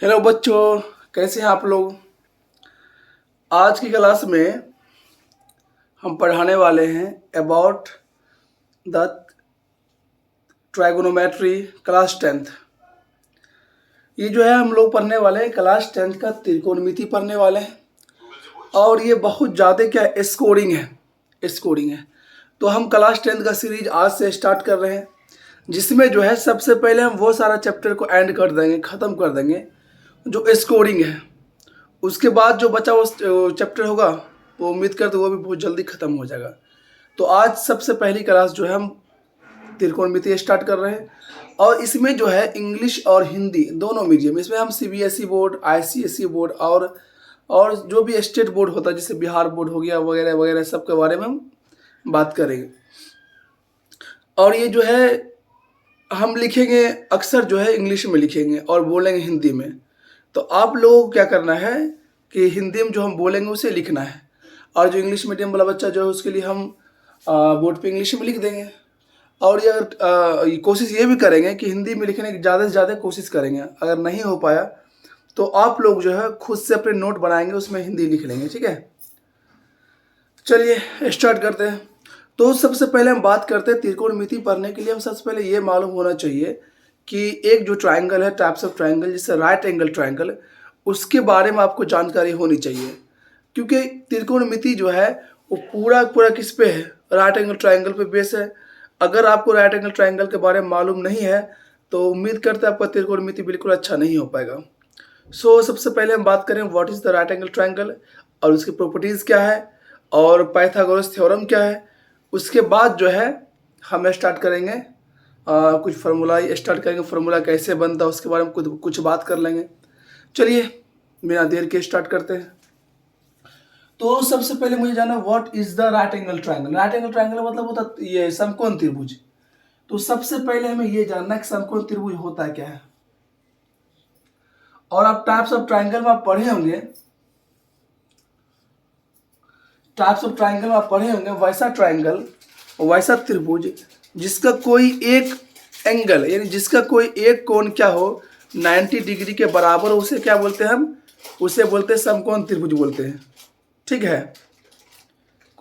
Hello बच्चों, कैसे हैं आप लोग। आज की क्लास में हम पढ़ाने वाले हैं about the trigonometry class 10th। ये जो है हम लोग पढ़ने वाले हैं क्लास 10th का त्रिकोणमिति पढ़ने वाले हैं। और ये बहुत ज़्यादा क्या है, स्कोरिंग है। तो हम क्लास 10th का सीरीज आज से स्टार्ट कर रहे हैं, जिसमें जो है सबसे पहले हम वो सारा चैप्टर को एंड कर देंगे, ख़त्म कर देंगे जो स्कोरिंग है। उसके बाद जो बचा वो चैप्टर होगा, वो उम्मीद करते वो भी बहुत जल्दी ख़त्म हो जाएगा। तो आज सबसे पहली क्लास जो है हम त्रिकोणमिति स्टार्ट कर रहे हैं। और इसमें जो है इंग्लिश और हिंदी दोनों मीडियम, इसमें हम सीबीएसई बोर्ड, आईसीएसई बोर्ड और जो भी स्टेट बोर्ड होता है जैसे बिहार बोर्ड हो गया वगैरह वगैरह, सब के बारे में हम बात करेंगे। और ये जो है हम लिखेंगे, अक्सर जो है इंग्लिश में लिखेंगे और बोलेंगे हिंदी में। तो आप लोगों को क्या करना है कि हिंदी में जो हम बोलेंगे उसे लिखना है, और जो इंग्लिश मीडियम वाला बच्चा जो है उसके लिए हम बोर्ड पे इंग्लिश में लिख देंगे। और ये अगर कोशिश ये भी करेंगे कि हिंदी में लिखने की ज़्यादा से ज़्यादा कोशिश करेंगे। अगर नहीं हो पाया तो आप लोग जो है खुद से अपने नोट बनाएंगे, उसमें हिंदी लिख लेंगे, ठीक है। चलिए स्टार्ट करते हैं। तो सबसे पहले हम बात करते हैं त्रिकोणमिति पढ़ने के लिए हम सबसे पहले ये मालूम होना चाहिए कि एक जो ट्रायंगल है, टाइप्स ऑफ ट्रायंगल, जैसे राइट एंगल ट्रायंगल, उसके बारे में आपको जानकारी होनी चाहिए। क्योंकि त्रिकोणमिति जो है वो पूरा पूरा किस पे है, राइट एंगल ट्रायंगल पे बेस है। अगर आपको राइट एंगल ट्रायंगल के बारे में मालूम नहीं है तो उम्मीद करते हैं आपका त्रिकोणमिति बिल्कुल अच्छा नहीं हो पाएगा। सबसे पहले हम बात करें what is the right angle triangle और उसकी प्रॉपर्टीज़ क्या है और पाइथागोरस थ्योरम क्या है। उसके बाद जो है हम स्टार्ट करेंगे कुछ फार्मूला स्टार्ट करेंगे, फार्मूला कैसे बनता है उसके बारे में कुछ बात कर लेंगे। चलिए बिना देर के स्टार्ट करते हैं। तो सबसे पहले मुझे जानना what is the right angle triangle. Right angle triangle मतलब होता ये समकोण त्रिभुज। तो सबसे पहले हमें ये जानना है कि समकोण त्रिभुज होता क्या है। और आप टाइप्स ऑफ ट्रायंगल में आप पढ़े होंगे, वैसा ट्रायंगल, वैसा त्रिभुज जिसका कोई एक एंगल यानी जिसका कोई एक कोण क्या हो 90 डिग्री के बराबर, उसे क्या बोलते हैं हम, उसे बोलते हैं समकोण त्रिभुज बोलते हैं, ठीक है।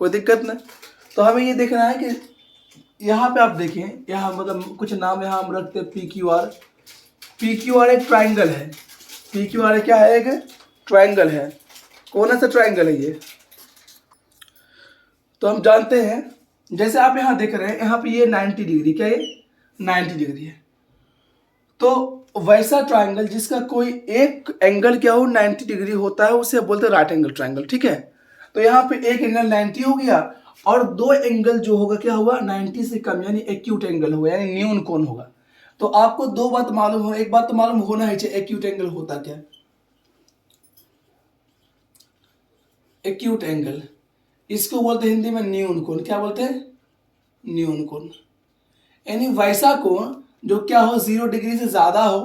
कोई दिक्कत नहीं। तो हमें ये देखना है कि यहाँ पे आप देखें, यहाँ मतलब कुछ नाम यहाँ हम रखते हैं पी क्यू आर एक ट्राइंगल है। पी क्यू आर क्या है, एक ट्राइंगल है। कौन सा ट्राइंगल है ये, तो हम जानते हैं। जैसे आप यहाँ देख रहे हैं, यहाँ पे ये 90 डिग्री, क्या ये 90 डिग्री है। तो वैसा ट्राइंगल जिसका कोई एक एंगल क्या हो 90 डिग्री होता है उसे बोलते हैं राइट एंगल ट्राइंगल, ठीक है। तो यहाँ पे एक एंगल 90 हो गया और दो एंगल जो होगा क्या हुआ 90 से कम, यानी एक्यूट एंगल होगा, यानी न्यून कोण होगा। तो आपको दो बात मालूम हो, एक बात तो मालूम होना ही चाहिए एक्यूट एंगल होता क्या। एक्यूट एंगल इसको बोलते हैं हिंदी में न्यून कोण। क्या बोलते हैं, न्यून कोण। यानी वैसा कोण जो क्या हो 0 डिग्री से ज्यादा हो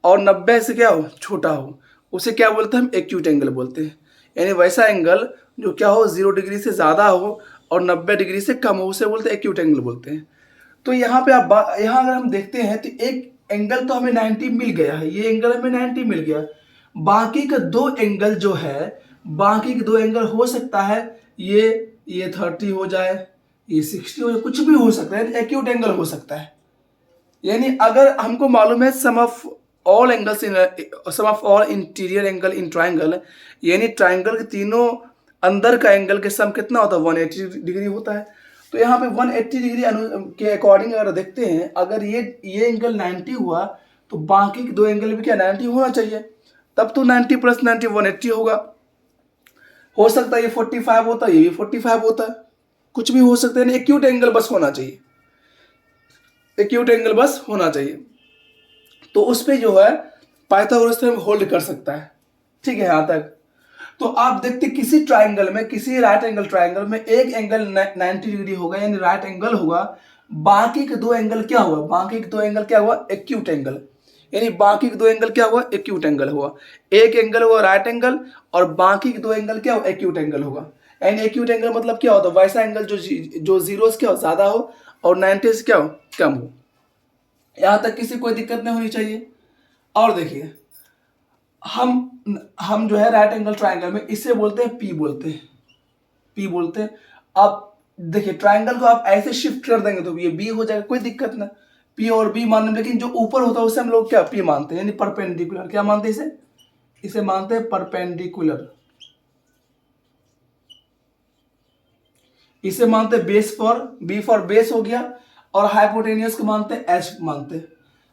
और 90 से क्या हो छोटा हो, उसे क्या बोलते हैं हम एक्यूट एंगल बोलते हैं। यानी वैसा एंगल जो क्या हो 0 डिग्री से ज़्यादा हो और 90 डिग्री से कम हो, उसे बोलते हैं एक्यूट एंगल बोलते हैं। तो यहाँ पे आप यहाँ अगर हम देखते हैं तो एक एंगल तो हमें 90 मिल गया है, ये एंगल हमें 90 मिल गया। बाकी का दो एंगल जो है, बाकी के दो एंगल हो सकता है ये 30 हो जाए, ये 60 हो जाए, कुछ भी हो सकता है, एक्यूट एंगल हो सकता है। यानी अगर हमको मालूम है sum of all interior angle in triangle, यानी ट्राइंगल के तीनों अंदर का एंगल के सम कितना होता है 180 डिग्री होता है। तो यहाँ पे 180 डिग्री के अकॉर्डिंग अगर देखते हैं, अगर ये एंगल 90 हुआ तो बाकी के दो एंगल भी क्या 90 होना चाहिए, तब तो 90 + 90 180 होगा। हो सकता है ये 45 होता है, ये भी 45 होता है, कुछ भी हो सकता है। एक्यूट एंगल बस होना चाहिए, एक्यूट एंगल बस होना चाहिए। तो उस पर जो है पाइथागोरस थ्योरम होल्ड कर सकता है, ठीक है यहाँ तक। तो आप देखते किसी ट्राइंगल में, किसी राइट एंगल ट्राइंगल में एक एंगल 90 डिग्री होगा यानी राइट एंगल होगा, बाकी के दो एंगल क्या हुआ, बाकी के दो एंगल क्या हुआ एक्यूट एंगल, यानी बाकी के दो एंगल क्या हुआ एक्यूट एंगल हुआ। एक एंगल हुआ राइट एंगल और बाकी के दो एंगल क्या हुआ एक्यूट एंगल होगा। यानी एक्यूट एंगल मतलब क्या होता है, वैसा एंगल जो 0 से क्या हो ज्यादा हो और 90 से क्या हो कम हो। यहाँ तक किसी कोई दिक्कत नहीं होनी चाहिए। और देखिए हम जो है राइट एंगल ट्राइंगल में इसे बोलते हैं पी बोलते हैं, पी बोलते हैं। आप देखिए ट्राइंगल को आप ऐसे शिफ्ट कर देंगे तो ये बी हो जाएगा, कोई दिक्कत ना, पी और बी मान, लेकिन जो ऊपर होता है उसे हम लोग क्या पी मानते हैं, यानी परपेंडिकुलर, क्या मानते हैं इसे, इसे मानते हैं परपेंडिकुलर, इसे मानते हैं base for, b for base हो गया, और हाइपोटेनियस को मानते हैं एच मानते हैं।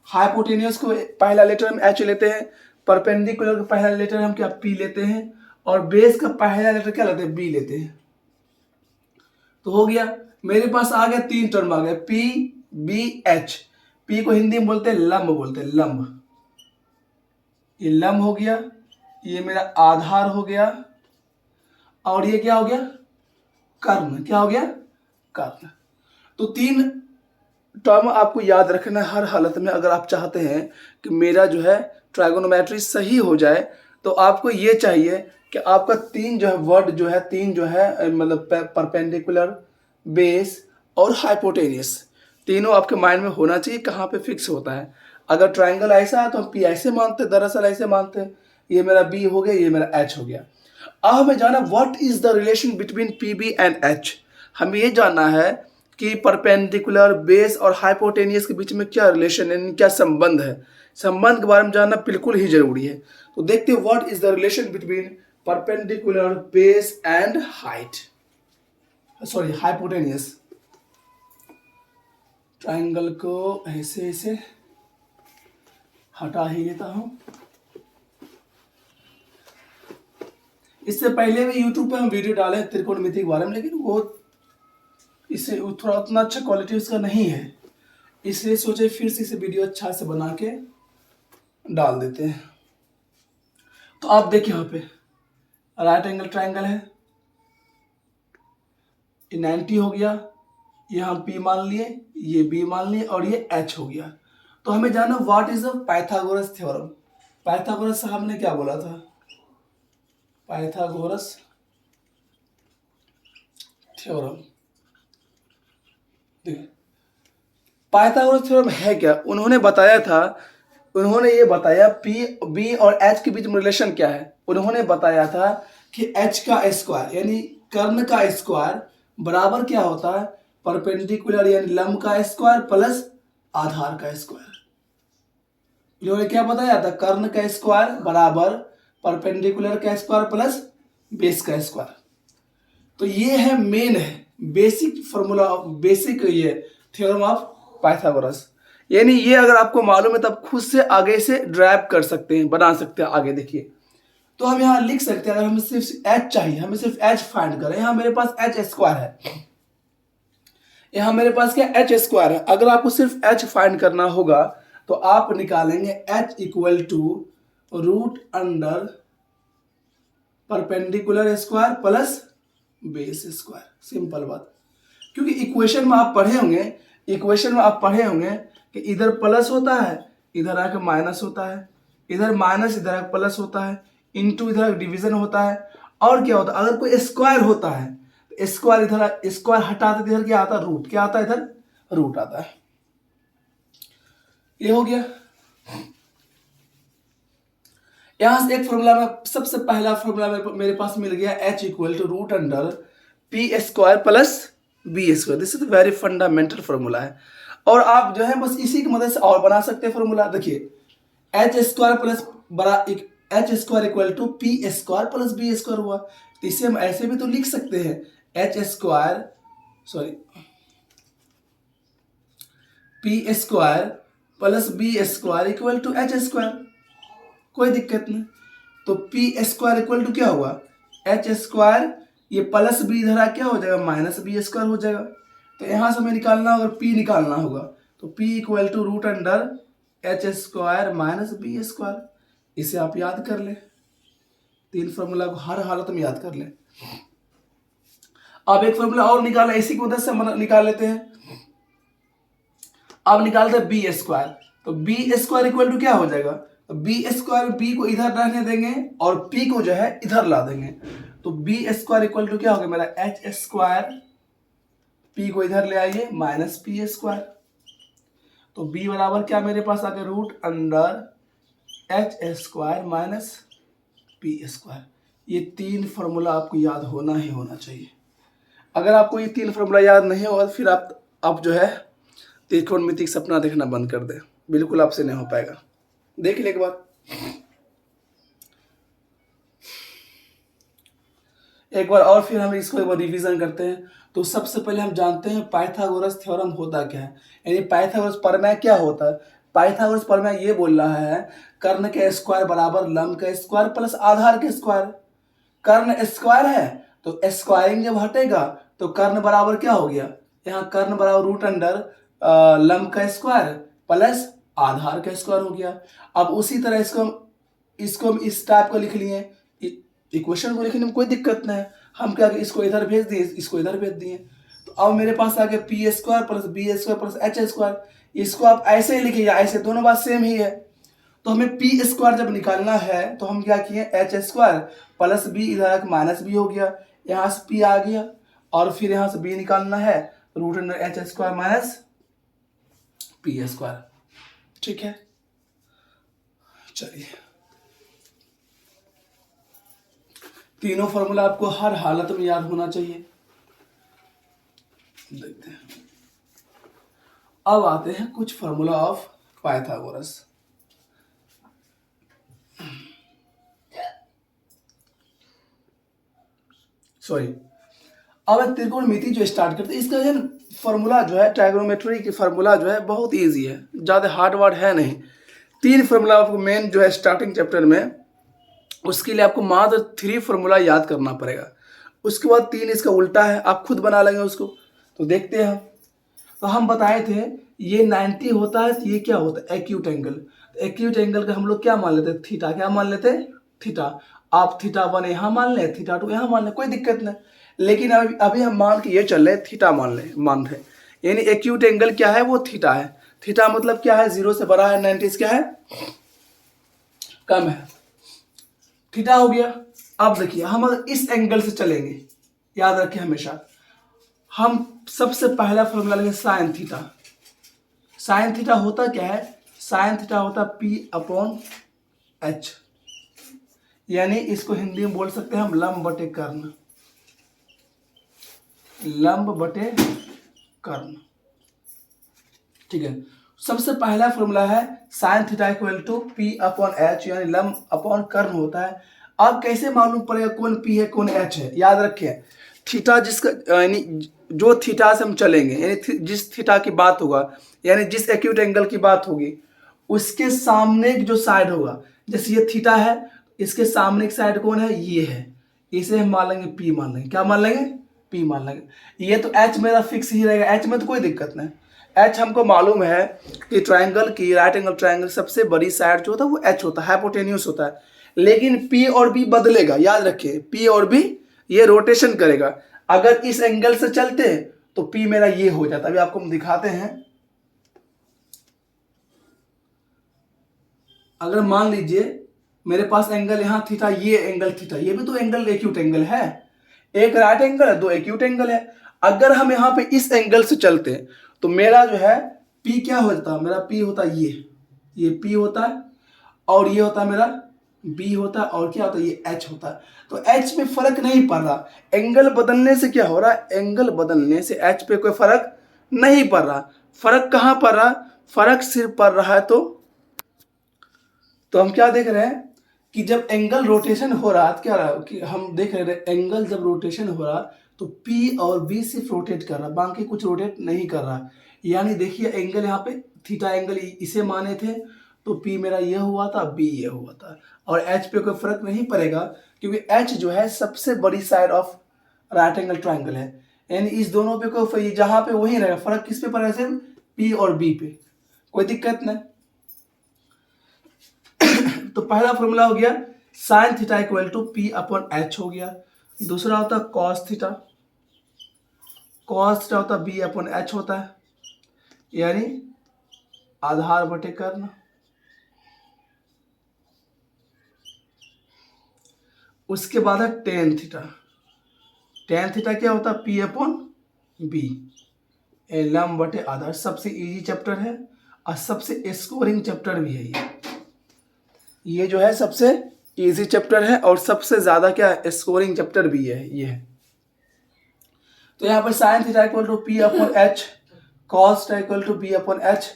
हाइपोटेनियस को पहला लेटर हम एच लेते हैं, परपेंडिकुलर का पहला लेटर हम क्या पी लेते हैं, और बेस का पहला लेटर क्या लेते हैं, बी लेते हैं। तो हो गया, मेरे पास आ गया तीन टर्म आ गया, पी बी एच। पी को हिंदी में बोलते हैं लंब, बोलते हैं लंब, ये लंब हो गया, ये मेरा आधार हो गया, और ये क्या हो गया, कर्ण, क्या हो गया, कर्ण। तो तीन टर्म आपको याद रखना है हर हालत में। अगर आप चाहते हैं कि मेरा जो है ट्राइगोनोमेट्री सही हो जाए, तो आपको ये चाहिए कि आपका तीन जो है वर्ड जो है, तीन जो है मतलब परपेंडिकुलर, बेस और हाइपोटेनियस, तीनों आपके माइंड में होना चाहिए, कहाँ पे फिक्स होता है। अगर ट्राइंगल ऐसा है तो हम पी ऐसे मानते हैं, दरअसल ऐसे मानते हैं, ये मेरा बी हो गया, ये मेरा एच हो गया। अब हमें जाना what is the relation between p b and h. हमें ये जानना है कि परपेंडिकुलर, बेस और हाइपोटेनियस के बीच में क्या रिलेशन है, क्या संबंध है। संबंध के बारे में जानना बिल्कुल ही जरूरी है। तो देखते हैं what is the relation between perpendicular, base and height, sorry hypotenuse. Triangle को ऐसे ऐसे हटा ही लेता हूं। इससे पहले भी YouTube पे हम वीडियो डाले त्रिकोणमिति के बारे में, लेकिन वो इससे थोड़ा उतना अच्छा क्वालिटी उसका नहीं है, इसलिए सोचे फिर से इसे वीडियो अच्छा से बना के डाल देते हैं। तो आप देखिए यहाँ पे राइट एंगल ट्राइंगल है, ये 90 हो गया, ये हम P मान लिए, ये B मान लिए, और ये H हो गया। तो हमें जानना what is the Pythagoras theorem. Pythagoras साहब ने क्या बोला था, पाइथागोरस थ्योरम। पाइथागोरस थ्योरम है क्या, उन्होंने बताया था, उन्होंने ये बताया पी बी और एच के बीच में रिलेशन क्या है। उन्होंने बताया था कि एच का स्क्वायर यानी कर्ण का स्क्वायर बराबर क्या होता है, परपेंडिकुलर यानी लंब का स्क्वायर प्लस आधार का स्क्वायर। इन्होंने क्या बताया था, कर्ण का स्क्वायर बराबर परपेंडिकुलर का स्क्वायर प्लस बेस का स्क्वायर। तो ये है मेन है बेसिक फॉर्मूला, बेसिक ये थ्योरम ऑफ पाइथागोरस। यानी ये अगर आपको मालूम है तब खुद से आगे से ड्राइव कर सकते हैं, बना सकते हैं आगे। देखिए तो हम यहाँ लिख सकते हैं, अगर हमें सिर्फ एच चाहिए, हमें सिर्फ एच फाइंड करें, यहाँ मेरे पास एच स्क्वायर है, यहाँ मेरे पास क्या एच स्क्वायर है। अगर आपको सिर्फ एच फाइंड करना होगा तो आप निकालेंगे h equal to root under perpendicular square plus base square, simple बात। क्योंकि इक्वेशन में आप पढ़े होंगे, इक्वेशन में आप पढ़े होंगे कि इधर प्लस होता है, इधर आके माइनस होता है, इधर माइनस इधर आके प्लस होता है, इनटू इधर डिवीजन होता है, और क्या होता है, अगर कोई स्क्वायर होता है तो स्क्वायर इधर, स्क्वायर हटाते तो इधर क्या आता है, रूट, क्या आता है इधर, रूट आता है। ये हो गया। यहां से एक फॉर्मूला में, सबसे पहला फॉर्मूला मेरे पास मिल गया h equal to root under p square plus b square. This is very fundamental formula है, और आप जो है बस इसी की मदद से और बना सकते हैं फॉर्मूला। देखिए एच स्क्वायर प्लस बड़ा h square equal to p square plus b square हुआ। तो इसे हम ऐसे भी तो लिख सकते हैं, h square sorry p square plus b square equal to h square, कोई दिक्कत नहीं। तो पी स्क्वायर इक्वल टू क्या हुआ, एच स्क्वायर, ये प्लस बी इधर क्या हो जाएगा, माइनस बी स्क्वायर हो जाएगा। तो यहां से हमें निकालना होगा, पी निकालना होगा, तो p equal to root under h square minus b square. इसे आप याद कर ले, तीन फॉर्मूला को हर हालत में याद कर ले। अब एक फॉर्मूला और निकालना, इसी की मदद से निकाल लेते हैं। अब निकालते हैं बी स्क्वायर, तो बी स्क्वायर इक्वल टू क्या हो जाएगा, तो बी स्क्वायर, बी को इधर रहने देंगे और पी को जो है इधर ला देंगे। तो बी स्क्वायर इक्वल टू क्या होगा मेरा, एच स्क्वायर, पी को इधर ले आइए माइनस पी स्क्वायर। तो बी बराबर क्या मेरे पास आ गया, root under h square minus p square. ये 3 फार्मूला आपको याद होना ही होना चाहिए। अगर आपको ये 3 फार्मूला याद नहीं होगा फिर आप जो है त्रिकोणमिति का सपना देखना बंद कर दें, बिल्कुल आपसे नहीं हो पाएगा। देख ले एक बार, और फिर हम इसको एक बार रिवीजन करते हैं। तो सबसे पहले हम जानते हैं पाइथागोरस थ्योरम होता क्या है, यानी पाइथागोरस प्रमेय क्या होता है। पाइथागोरस प्रमेय ये बोल रहा है कर्ण के स्क्वायर बराबर लंब का स्क्वायर प्लस आधार के स्क्वायर। कर्ण स्क्वायर है तो स्क्वायरिंग जब हटेगा तो कर्ण बराबर क्या हो गया, यहाँ कर्ण बराबर रूट अंडर लंब का स्क्वायर प्लस आधार का स्क्वायर हो गया। अब उसी तरह इसको हम इस टाइप का लिख लिए, इक्वेशन को लिखने में कोई दिक्कत नहीं है। हम क्या इसको इधर भेज दिए, इसको इधर भेज दिए, तो अब मेरे पास आ गया p square plus b square plus h square. इसको आप ऐसे ही लिखिएगा, ऐसे दोनों बात सेम ही है। तो हमें पी स्क्वायर जब निकालना है तो हम क्या किए, एच स्क्वायर प्लस बी, इधर माइनस बी हो गया, यहाँ से पी आ गया, और फिर यहाँ से बी निकालना है root under h square minus p square. ठीक है, चलिए तीनों फॉर्मूला आपको हर हालत में याद होना चाहिए। देखते हैं, अब आते हैं कुछ फॉर्मूला ऑफ पाइथागोरस। सॉरी, अब त्रिकोणमिति जो स्टार्ट करते हैं, इसका जो फॉर्मूला जो है ट्राइगोनोमेट्री की फॉर्मूला जो है बहुत इजी है, ज़्यादा हार्ड वार्ड है नहीं। 3 फॉर्मूला आपको मेन जो है स्टार्टिंग चैप्टर में, उसके लिए आपको मात्र 3 फॉर्मूला याद करना पड़ेगा। उसके बाद 3 इसका उल्टा है, आप खुद बना लेंगे उसको। तो देखते हैं, तो हम बताए थे ये 90 होता है तो ये क्या होता है, एक्यूट एंगल। तो एक्यूट एंगल का हम लोग क्या मान लेते हैं, थीटा। क्या मान लेते हैं, थीटा। आप थीटा 1 यहाँ मान लें, थीटा 2 यहाँ मान लें, कोई दिक्कत नहीं। लेकिन अभी हम मान के ये चल रहे थीटा मान रहे, यानी एक्यूट एंगल क्या है, वो थीटा है। थीटा मतलब क्या है, 0 से बड़ा है, 90 क्या है, कम है, थीटा हो गया। अब देखिए हम अगर इस एंगल से चलेंगे, याद रखें हमेशा, हम सबसे पहला फॉर्मूला लेंगे साइन थीटा। साइन थीटा होता क्या है, साइन थीटा होता पी अपॉन एच, यानी इसको हिंदी में बोल सकते हैं हम लंब बटे कर्ण, लंब बटे कर्ण। ठीक है, सबसे पहला फॉर्मूला है sine theta equal to p upon h, यानी लंब अपॉन कर्ण होता है। अब कैसे मालूम पड़ेगा कौन पी है कौन एच है, याद रखिए थीटा जिसका, यानी जो थीटा से हम चलेंगे, यानी जिस थीटा की बात होगा, यानी जिस एक्यूट एंगल की बात होगी, उसके सामने जो साइड होगा, जैसे ये थीटा है, इसके सामने की साइड कौन है, ये है, इसे हम मान लेंगे पी मान लेंगे। क्या मान लेंगे, पी मान लेंगे। ये तो एच मेरा फिक्स ही रहेगा, एच में तो कोई दिक्कत नहीं। एच हमको मालूम है कि ट्राइंगल की, राइट एंगल ट्राइंगल सबसे बड़ी साइड जो होता है वो एच होता है, हाइपोटेन्यूस होता है। लेकिन पी और बी बदलेगा, याद रखिए पी और बी ये रोटेशन करेगा। अगर इस एंगल से चलते तो पी मेरा ये हो जाता, अभी आपको हम दिखाते हैं। अगर मान लीजिए मेरे पास एंगल यहाँ थीटा, ये एंगल थीटा, ये भी तो एंगल एक्यूट एंगल है, एक राइट एंगल है, 2 एक्यूट एंगल है। अगर हम यहाँ पे इस एंगल से चलते तो मेरा जो है P क्या होता, मेरा P होता ये P होता है, और ये होता है मेरा B होता है, और क्या होता है ये H होता है। तो H में फर्क नहीं पड़ रहा, एंगल बदलने से क्या हो रहा है, एंगल बदलने से H पे कोई फर्क नहीं पड़ रहा। फर्क कहाँ पड़ रहा, फर्क सिर्फ पड़ रहा है तो हम क्या देख रहे हैं कि जब एंगल रोटेशन हो रहा है, क्या रहा कि हम देख रहे हैं एंगल जब रोटेशन हो रहा तो P और B सिर्फ रोटेट कर रहा, बाकी कुछ रोटेट नहीं कर रहा। यानी देखिए एंगल यहाँ पे थीटा एंगल इसे माने थे तो P मेरा ये हुआ था, B ये हुआ था, और H पे कोई फर्क नहीं पड़ेगा क्योंकि H जो है सबसे बड़ी side of right angle triangle है। यानी इस दोनों पे कोई जहाँ पे वही रहेगा, फर्क किस पे पड़ेगा, सिर्फ P और B पे, कोई दिक्कत नहीं। तो पहला फॉर्मूला हो गया sine theta equal to p upon h हो गया। दूसरा होता कॉस थीटा, कॉस थीटा होता बी अपॉन एच होता है, यानी आधार बटे कर्ण। उसके बाद है टेन थीटा, टेन थीटा क्या होता है पी अपॉन बी, लंब बटे आधार। सबसे इजी चैप्टर है और सबसे स्कोरिंग चैप्टर भी है ये जो है सबसे इजी चैप्टर है और सबसे ज़्यादा क्या है, स्कोरिंग चैप्टर भी है ये है। तो यहाँ पर sine theta equal to p upon h, cos theta equal to b upon h,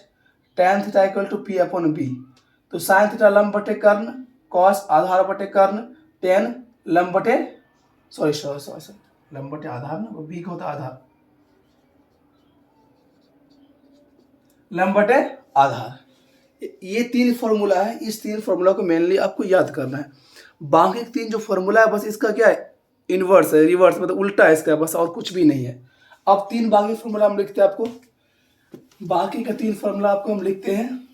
tan theta equal to p upon b. तो साइन थीटा लंब बटे कर्ण, कॉस आधार बटे कर्ण, टेन लंब बटे सॉरी लंब बटे आधार ना, बी का होता है आधार, लंब बटे आधार। ये तीन फॉर्मूला है, इस तीन फॉर्मूला को मेनली आपको याद करना है। बाकी तीन जो फॉर्मूला है बस इसका क्या है, इनवर्स है, रिवर्स मतलब उल्टा है इसका, बस और कुछ भी नहीं है। अब तीन बाकी फॉर्मूला हम लिखते हैं आपको, बाकी का तीन फॉर्मूला आपको हम लिखते हैं।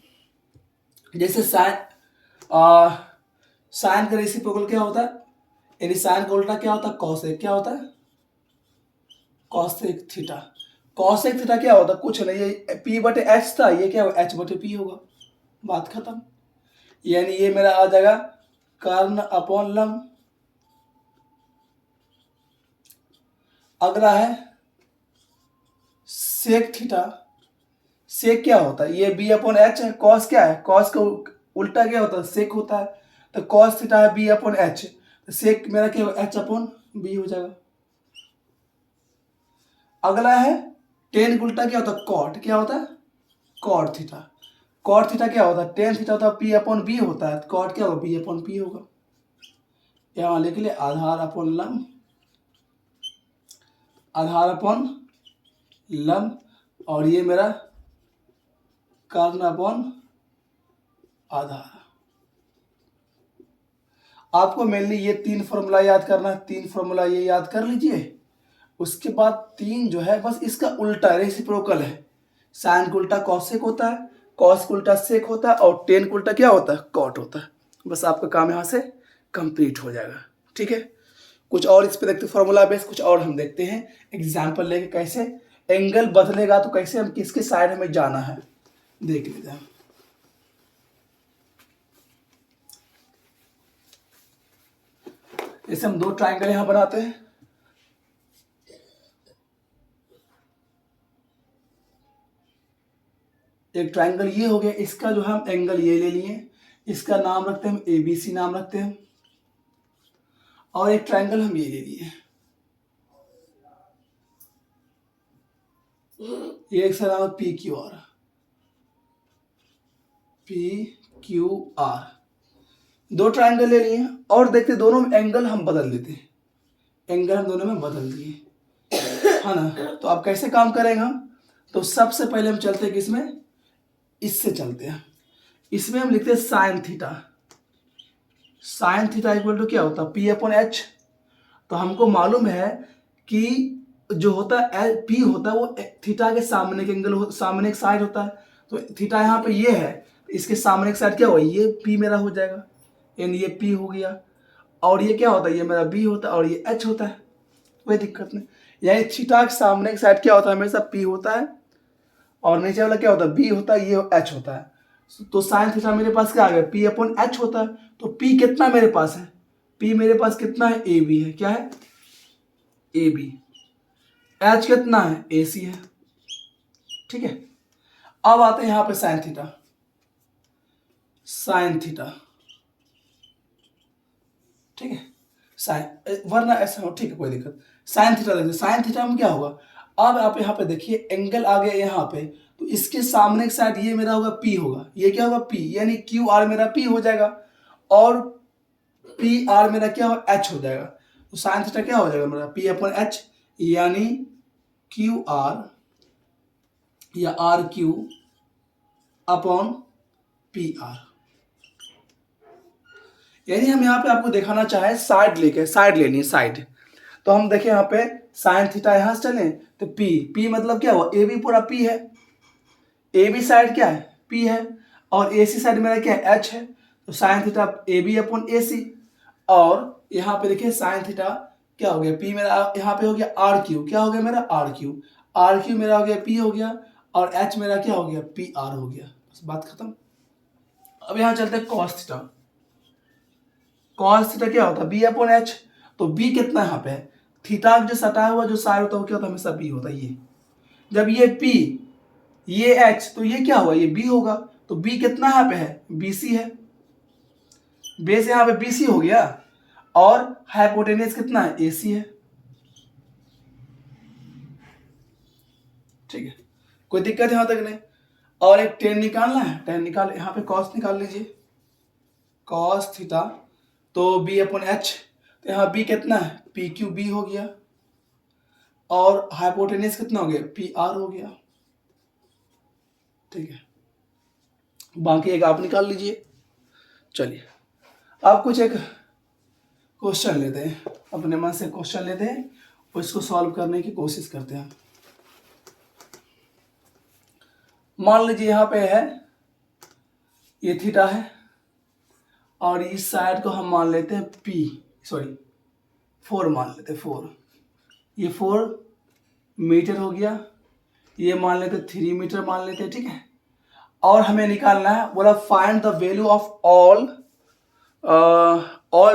जैसे साइन का रेसिप्रोकल क्या होता है, यानी साइन का उल्टा क्या होता है, कॉसेक। क्या होता है, कॉसेक थीटा। कॉसेक थीटा क्या होता है, कुछ नहीं, ये पी बटे एच था, ये क्या होगा, एच बटे पी होगा, बात खत्म। यानी ये मेरा आ जाएगा कर्ण अपॉन लंब। अगला है सेक थीटा। सेक क्या होता है, ये बी अपॉन एच है, कॉस क्या है, कॉस का उल्टा क्या होता है, सेक होता है। तो कॉस थीटा है बी अपॉन एच, तो सेक मेरा क्या होगा, एच अपॉन बी हो जाएगा। अगला है टेन उल्टा क्या होता है, कॉट। क्या होता है, कॉट थीटा। कॉट थीटा क्या होता है, टेन थीटा होता है पी अपॉन बी होता है, कॉट क्या होगा, बी अपॉन पी होगा। यहाँ लिख ले आधार अपॉन लंब, आधार अपॉन लंब, और ये मेरा कर्ण अपॉन आधार। आपको मेनली ये तीन फॉर्मूला याद करना है, तीन फॉर्मूला ये याद कर लीजिए। उसके बाद तीन जो है बस इसका उल्टा रेसिप्रोकल है। साइन का उल्टा कॉसेक होता है, कॉस का उल्टा सेक होता है, और टेन का उल्टा क्या होता है, कॉट होता है। बस आपका काम यहाँ से कंप्लीट हो जाएगा। ठीक है, कुछ और इस पे देखते फॉर्मूला बेस, कुछ और हम देखते हैं एग्जाम्पल लेके कैसे एंगल बदलेगा, तो कैसे हम किसके साइड हमें जाना है देख लेते हैं। जैसे हम दो ट्राइंगल यहां बनाते हैं, एक ट्राइंगल ये हो गया, इसका जो हम एंगल ये ले लिए, इसका नाम रखते हैं हम ABC नाम रखते हैं, और एक ट्राइंगल हम ये ले लिए, ये एक सा नाम है PQR। PQR दो ट्राइंगल ले लिए, और देखते दोनों में एंगल हम बदल देते हैं, एंगल हम दोनों में बदल दिए है ना। तो अब कैसे काम करेंगे हम, तो सबसे पहले हम चलते हैं किसमें, इससे चलते हैं। इसमें हम लिखते हैं sine theta. Sine theta equal to क्या होता है, पी अपॉन एच। तो हमको मालूम है कि जो होता है पी होता है वो थीटा के सामने के एंगल सामने एक साइड होता है। तो थीटा यहाँ पे ये है, इसके सामने एक साइड क्या हुआ, ये पी मेरा हो जाएगा, यानी ये पी हो गया। और ये क्या होता है, ये मेरा बी होता है, और ये एच होता है, कोई दिक्कत नहीं। यानी थीटा के सामने एक साइड क्या होता है, हमेशा पी होता है, और नीचे वाला क्या होता है, बी होता है, ये एच होता है। तो साइन थीटा मेरे पास क्या आ गया, पी अपॉन एच होता है। तो पी कितना मेरे पास है, पी मेरे पास कितना है, ए बी है। क्या है, ए बी। एच कितना है, ए सी है। ठीक है, अब आते हैं यहां पे साइन थीटा। साइन थीटा, ठीक है, साइन वरना ऐसा हो, ठीक है, कोई दिक्कत। साइन थीटा देखते, साइन थीटा में क्या होगा, अब आप यहाँ पे देखिए एंगल आ गया यहाँ पे, तो इसके सामने की साइड ये मेरा होगा पी होगा, ये क्या होगा पी, यानी क्यू आर मेरा पी हो जाएगा, और पी आर मेरा क्या होगा, एच हो जाएगा। तो साइन थीटा क्या हो जाएगा मेरा, पी अपॉन एच, यानी क्यू आर या r q upon p r. यानी हम यहाँ पे आपको दिखाना चाहे साइड लेके, साइड लेनी है साइड। तो हम देखें यहाँ पे साइन थीटा यहाँ से चलें तो पी, पी मतलब क्या हुआ, ए बी पूरा पी है, ए बी साइड क्या है, पी है, और ए सी साइड मेरा क्या है, एच है। तो sine theta A B upon A C, और यहाँ पे देखिए साइन थीटा क्या हो गया, पी मेरा यहाँ पे हो गया आर क्यू, क्या हो गया मेरा आर क्यू, आर क्यू मेरा हो गया पी हो गया, और एच मेरा क्या हो गया, पी आर हो गया, बस बात खत्म। अब यहाँ चलते हैं कॉस थीटा। कॉस थीटा क्या होता है, बी अपॉन एच। तो बी कितना यहाँ पे है, थीटा जो सटा हुआ जो साइड होता है वो क्या होता है, हमेशा बी होता है। ये जब ये पी ये एच, तो ये क्या हुआ, ये बी होगा। तो बी कितना यहाँ पे है, बी सी है। बेस यहाँ पे बीसी हो गया और हाइपोटेनियस कितना है, एसी है। ठीक है, कोई दिक्कत यहां तक नहीं। और एक टेन निकालना है, टेन निकाल, यहाँ पे कॉस निकाल लीजिए, कॉस थीटा, तो बी अपॉन एच, तो यहाँ बी कितना है, पी क्यू बी हो गया, और हाइपोटेनियस कितना हो गया, पी आर हो गया। ठीक है, बाकी एक आप निकाल लीजिए। चलिए आप कुछ एक क्वेश्चन लेते हैं, अपने मन से क्वेश्चन लेते हैं और इसको सॉल्व करने की कोशिश करते हैं। मान लीजिए यहाँ पे है, ये थीटा है और इस साइड को हम मान लेते हैं पी, सॉरी 4 मान लेते हैं, 4, ये 4 मीटर हो गया, ये मान लेते 3 मीटर मान लेते हैं। ठीक है, और हमें निकालना है, बोला find the value of all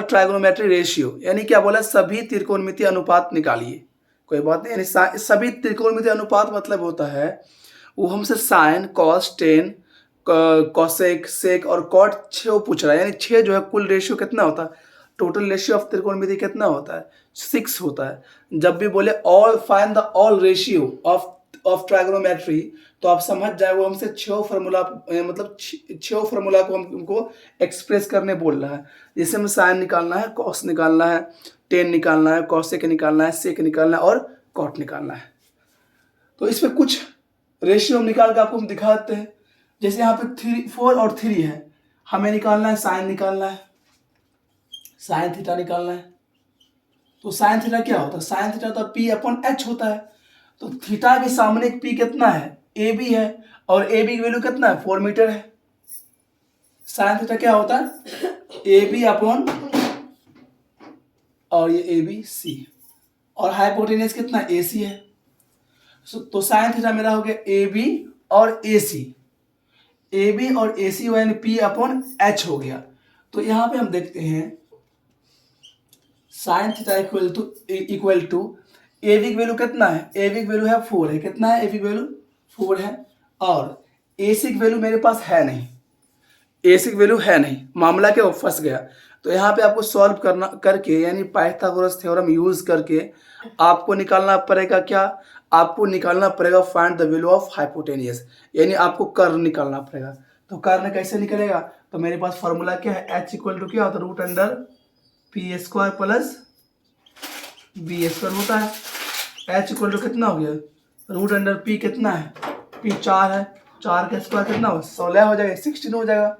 trigonometry ratio, यानी क्या बोला, सभी त्रिकोणमितीय अनुपात निकालिए। कोई बात नहीं, यानी सभी त्रिकोणमितीय अनुपात मतलब होता है वो हमसे साइन, कॉस, टेन, कॉसेक, सेक और कॉट 6 पूछ रहा है, यानी 6 जो है कुल रेशियो कितना होता है, टोटल रेशियो ऑफ त्रिकोणमिति कितना होता है, 6 होता है। जब भी बोले all find the all ratio of trigonometry, तो आप समझ जाए वो हमसे 6 फार्मूला, मतलब 6 फार्मूला को हमको एक्सप्रेस करने बोल रहा है। जैसे हमें साइन निकालना है, कॉस निकालना है, टेन निकालना है, कॉसेक निकालना है, सेक निकालना है और कॉट निकालना है। तो इसमें कुछ रेशियो हम निकाल के आपको हम दिखा देते हैं। जैसे यहाँ पे 3, 4 और 3 है, हमें निकालना है साइन, निकालना है साइन थीटा निकालना है। तो साइन थीटा क्या होता है, साइन थीटा तो पी अपॉन एच होता है। तो थीटा के सामने एक पी कितना है, ए बी है, और ए बी की वैल्यू कितना है, 4 मीटर है। साइन थीटा क्या होता है, ए बी अपॉन, और ये ए बी सी, और हाइपोटेनियस कितना है, ए सी है। तो साइन थीटा मेरा हो गया ए बी और ए सी, ए बी और ए सी यानी पी अपॉन एच हो गया। तो यहां पे हम देखते हैं sine theta equal to a b की वैल्यू कितना है, ए बी की वैल्यू है 4 है, कितना है, ए बी की वैल्यू 4 है, और ए सी की वैल्यू मेरे पास है नहीं, ए सी की वैल्यू है नहीं, मामला क्या फंस गया। तो यहाँ पे आपको सॉल्व करना करके, यानी पाइथागोरस थ्योरम यूज करके आपको निकालना पड़ेगा क्या, आपको निकालना पड़ेगा find the value of hypotenuse, यानी आपको कर्व निकालना पड़ेगा। तो कर्व कैसे निकलेगा, तो मेरे पास फॉर्मूला क्या है, एच इक्वल टू क्या होता है, root under p square plus b square होता है। एच इक्वल टू कितना हो गया, रूट अंडर पी कितना है, पी 4 है, 4 का स्क्वायर कितना हो, 16 हो जाएगा, 16 हो जाएगा,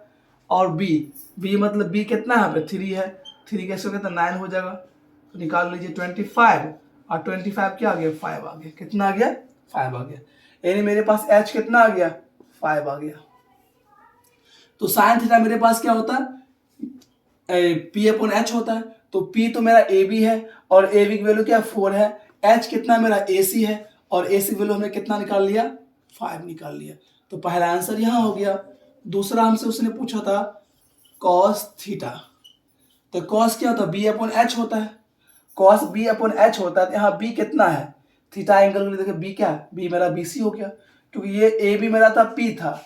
और बी मतलब बी कितना है, यहाँ पे 3 है, 3 का स्क्वायर कितना 9 हो जाएगा। तो निकाल लीजिए 25, और 25 क्या आ गया, 5 आ गया, कितना आ गया, 5 आ गया, यानी मेरे पास एच कितना आ गया, 5 आ गया। तो साइन थीटा मेरे पास क्या होता है, पी अपॉन एच होता है। तो पी तो मेरा ए बी है, और ए बी की वैल्यू क्या 4 है, एच कितना मेरा ए सी है, और ए सी वैल्यू हमने कितना निकाल लिया, 5 निकाल लिया। तो पहला आंसर यहाँ हो गया। दूसरा हमसे उसने पूछा था कॉस थीटा, तो कॉस क्या होता है, बी अपॉन एच होता है, कॉस बी अपॉन एच होता है। तो यहाँ बी कितना है, थीटा एंगल के लिए देखिए बी क्या है, बी मेरा बी सी हो गया, क्योंकि ये ए बी मेरा था, पी था,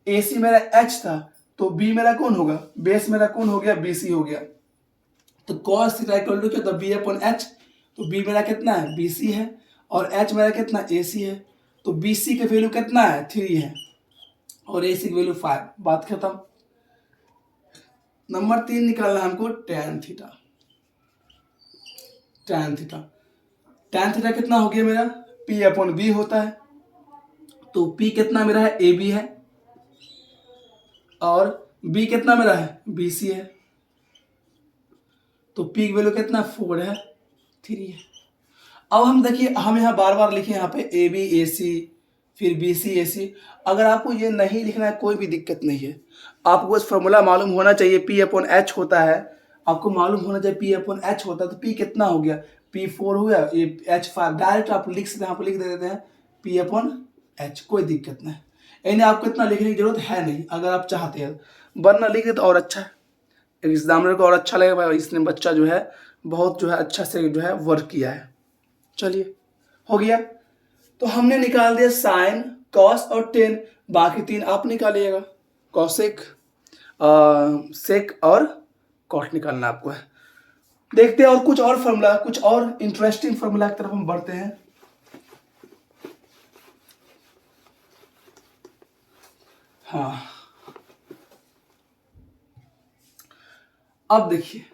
ए सी मेरा एच था, तो बी मेरा कौन होगा, बेस मेरा कौन हो गया, बी सी हो गया। तो कॉस थीटा इक्वल टू क्या होता है, बी अपॉन एच, तो बी मेरा कितना है, बी सी है, और एच मेरा कितना, ए सी है। तो बी सी का वैल्यू कितना है, 3 है, और ए सी की वैल्यू 5, बात खत्म। नंबर 3 निकालना है हमको tan theta, tan theta, tan theta कितना हो गया मेरा, p अपॉन बी होता है। तो p कितना मेरा है, ए बी है, और b कितना मेरा है, बी सी है। तो p की वैल्यू कितना, 4 है, 3 है। अब हम देखिए, हम यहाँ बार बार लिखे यहाँ पे ए बी ए सी, फिर बी सी ए सी। अगर आपको ये नहीं लिखना है कोई भी दिक्कत नहीं है, आपको बस फॉर्मूला मालूम होना चाहिए, पी अपॉन एच होता है, आपको मालूम होना चाहिए पी अपॉन एच होता है। तो पी कितना हो गया, पी 4 हो गया, ये एच 5, डायरेक्ट आप लिख सकते हैं, यहाँ पर लिख देते हैं पी अपॉन एच, कोई दिक्कत नहीं, यानी आपको इतना लिखने की जरूरत है नहीं अगर आप चाहते हैं, वरना लिख दे तो और अच्छा है, एग्जामिनर को और अच्छा लगेगा, इसने बच्चा जो है बहुत जो है अच्छा से जो है वर्क किया है। चलिए हो गया। तो हमने निकाल दिया साइन, कॉस और टेन, बाकी 3 आप निकालिएगा, कॉसेक, सेक और कॉट निकालना आपको है। देखते हैं और कुछ और फॉर्मूला, कुछ और इंटरेस्टिंग फॉर्मूला की तरफ हम बढ़ते हैं। हाँ, अब देखिए,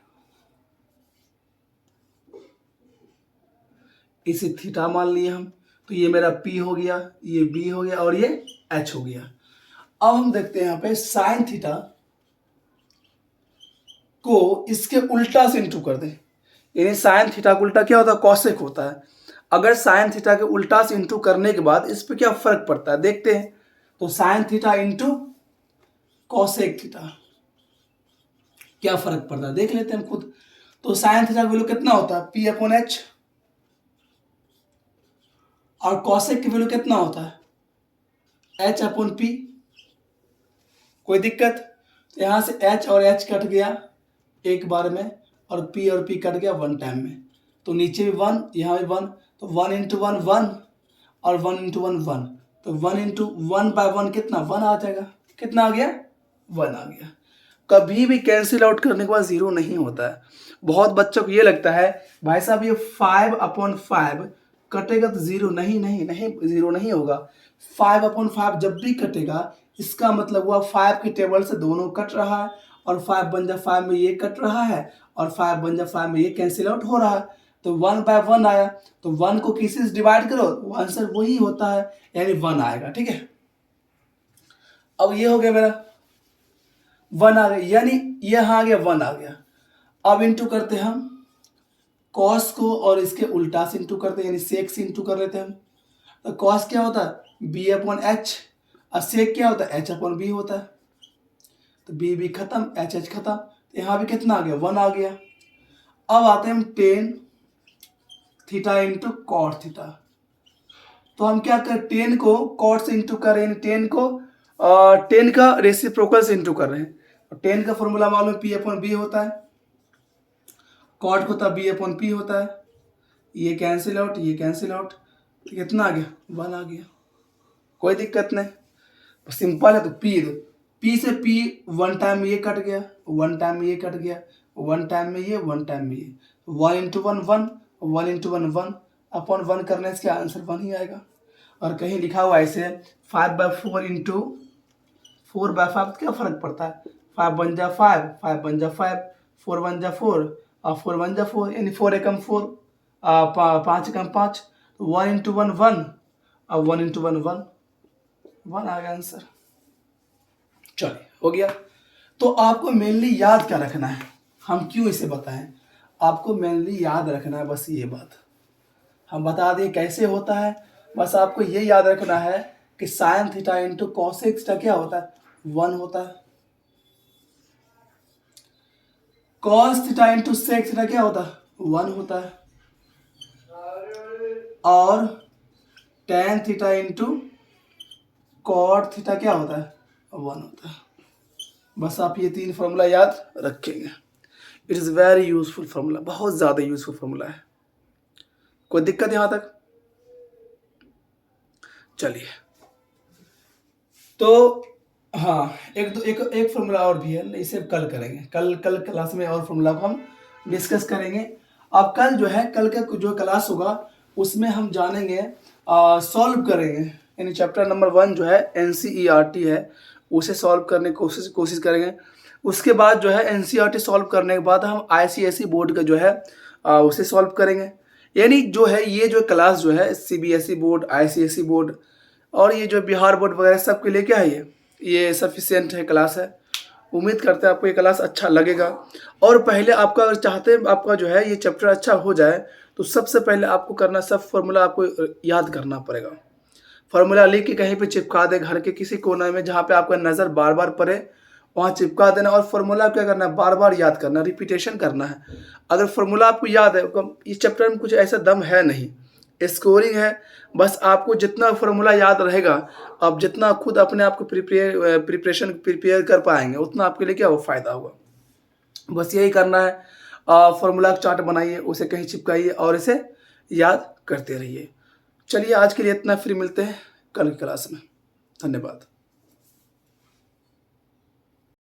इसे थीटा मान लिए हम, तो ये मेरा P हो गया, ये B हो गया और ये H हो गया। अब हम देखते हैं यहाँ पे साइन थीटा को इसके उल्टा से इंटू कर दें, यानी साइन थीटा का उल्टा क्या होता है, कॉसेक होता है। अगर साइन थीटा के उल्टा से इंटू करने के बाद इस पर क्या फर्क पड़ता है देखते हैं। तो sine theta into cosec theta क्या फर्क पड़ता है देख लेते हैं हम खुद। तो साइन थीटा का वैल्यू कितना होता है, P/H, और कॉसेक की वैल्यू कितना होता है, H/P। कोई दिक्कत? तो यहां से H और H कट गया एक बार में, और P और P कट गया वन टाइम में। तो नीचे भी वन, यहाँ भी वन, तो 1 × 1 1 और 1 × 1 1, तो 1 × 1/1 कितना, 1 आ जाएगा। कितना आ गया, 1 आ गया। कभी भी कैंसिल आउट करने के बाद जीरो नहीं होता है। बहुत बच्चों को ये लगता है भाई साहब ये 5/5 कटेगा तो जीरो, नहीं नहीं नहीं, जीरो नहीं होगा। 5/5 जब भी कटेगा इसका मतलब हुआ 5 के टेबल से दोनों कट रहा है, और 5 बन जा 5 में ये कट रहा है, और 5 बन जा 5 में ये कैंसिल आउट हो रहा है। तो 1/1 आया, तो 1 को किसी से डिवाइड करो, आंसर वही होता है, यानी 1 आएगा। ठीक है, अब ये हो गया मेरा 1 आ गया, यानी ये यहाँ आ गया 1 आ गया। अब इंटू करते हैं हम कॉस को, और इसके उल्टा से इंटू करते हैं, यानी सेक से इंटू कर लेते हैं हम। तो कॉस क्या होता है, B/H, और सेक क्या होता है, H/B होता है। तो B खत्म, H खत्म, तो यहाँ भी कितना आ गया, 1 आ गया। अब आते हैं हम tan theta into cot theta. तो हम क्या करें, 10 को कॉट से इंटू कर रहे हैं, 10 को 10 का रेसिप्रोकल से इंटू कर रहे हैं। 10 का फॉर्मूला मालूम P/B होता है, कॉट को तब B/P होता है। ये कैंसिल आउट, ये कैंसिल आउट, तो कितना आ गया, 1 आ गया। कोई दिक्कत नहीं, सिंपल है। तो P से P वन टाइम में ये कट गया, वन टाइम में ये कट गया, वन टाइम में ये, वन टाइम में ये, 1 × 1 1, 1 × 1 1, अपॉन 1 करने से क्या आंसर 1 ही आएगा। और कहीं लिखा हुआ ऐसे 5/4 इंटू 4/5 क्या फर्क पड़ता है, 5 बन जा 5, 5 बन जा 5, 4 बन जा 4, और 4 बन जा 4, यानी 4 एकम 4, 5 एकम 5, 1 × 1 1, और 1 × 1 1, 1 आ गया आंसर। चलिए हो गया। तो आपको मेनली याद क्या रखना है, हम क्यों इसे बताएं, आपको मेनली याद रखना है बस ये बात। हम बता दें कैसे होता है, बस आपको ये याद रखना है कि sine theta into cosec theta क्या होता है, 1 होता है। Cos theta into sec theta क्या होता है, 1 होता है। और tan theta into cot theta क्या होता है, 1 होता है। बस आप ये 3 फॉर्मूला याद रखेंगे। It is very useful formula, बहुत ज़्यादा यूजफुल फॉर्मूला है। कोई दिक्कत यहाँ तक? चलिए, तो हाँ, एक फॉर्मूला और भी है, इसे कल करेंगे। कल क्लास में और फॉर्मूला को हम डिस्कस करेंगे। अब कल जो है, कल का जो क्लास होगा उसमें हम जानेंगे, सॉल्व करेंगे, यानी चैप्टर नंबर 1 जो है NCERT है, उसे सॉल्व करने की कोशिश करेंगे। उसके बाद जो है NCERT सॉल्व करने के बाद हम ICSE बोर्ड का जो है उसे सॉल्व करेंगे। यानी जो है ये जो क्लास जो है CBSE बोर्ड, ICSE बोर्ड और ये जो बिहार बोर्ड वगैरह सब के लिए क्या है, ये सफिशिएंट है क्लास है। उम्मीद करते हैं आपको ये क्लास अच्छा लगेगा। और पहले आपका अगर चाहते हैं आपका जो है ये चैप्टर अच्छा हो जाए, तो सबसे पहले आपको करना, सब फॉर्मूला आपको याद करना पड़ेगा। फार्मूला लिख के कहीं पे चिपका दे, घर के किसी कोने में जहाँ पे आपका नज़र बार बार पड़े वहाँ चिपका देना। और फार्मूला क्या करना है, बार बार याद करना, रिपीटेशन करना है। अगर फार्मूला आपको याद है, इस चैप्टर में कुछ ऐसा दम है नहीं, स्कोरिंग है। बस आपको जितना फार्मूला याद रहेगा, आप जितना खुद अपने आप को प्रिपेयर कर पाएंगे, उतना आपके लिए क्या हो, फायदा होगा। बस यही करना है। फार्मूला का चार्ट बनाइए, उसे कहीं चिपकाइए और इसे याद करते रहिए। चलिए आज के लिए इतना, फिर मिलते हैं कल की क्लास में। धन्यवाद।